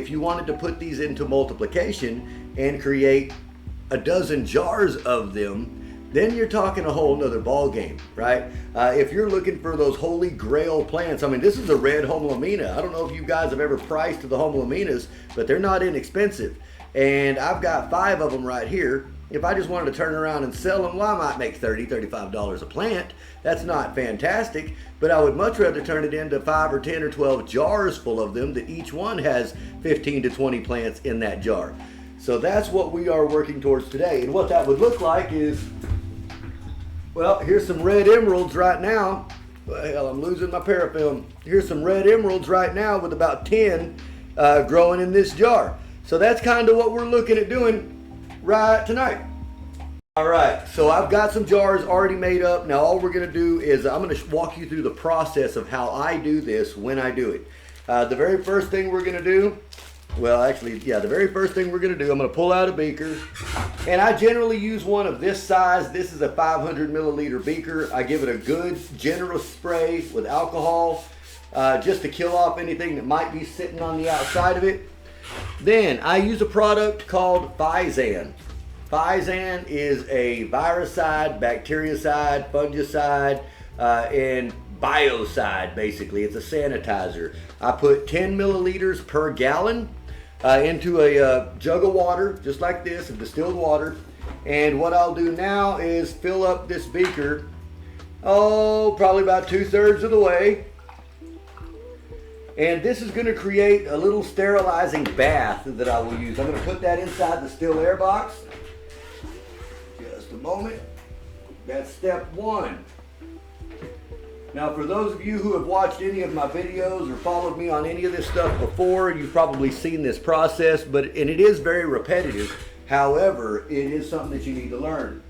If you wanted to put these into multiplication and create a dozen jars of them, then you're talking a whole nother ball game, right? If you're looking for those holy grail plants, I mean, this is a red homolamina. I don't know if you guys have ever priced the homolaminas, but they're not inexpensive. And I've got 5 of them right here. If I just wanted to turn around and sell them, well, I might make $30, $35 a plant. That's not fantastic, but I would much rather turn it into 5 or 10 or 12 jars full of them that each one has 15 to 20 plants in that jar. So that's what we are working towards today. And what that would look like is, well, here's some red emeralds right now. Well, hell, I'm losing my parafilm. Here's some red emeralds right now with about 10 growing in this jar. So that's kind of what we're looking at doing right tonight. All right, so I've got some jars already made up. Now all we're gonna do is I'm gonna walk you through the process of how I do this when I do it. The very first thing we're gonna do, well actually, yeah, the very first thing we're gonna do, I'm gonna pull out a beaker. And I generally use one of this size. This is a 500 milliliter beaker. I give it a good generous spray with alcohol just to kill off anything that might be sitting on the outside of it. Then I use a product called Physan. Physan is a viricide, bactericide, fungicide, and biocide basically. It's a sanitizer. I put 10 milliliters per gallon into a jug of water, just like this, of distilled water. And what I'll do now is fill up this beaker, probably about 2/3 of the way. And this is going to create a little sterilizing bath that I will use. I'm going to put that inside the still air box. Just a moment. That's step 1. Now for those of you who have watched any of my videos or followed me on any of this stuff before, you've probably seen this process, and it is very repetitive. However, it is something that you need to learn.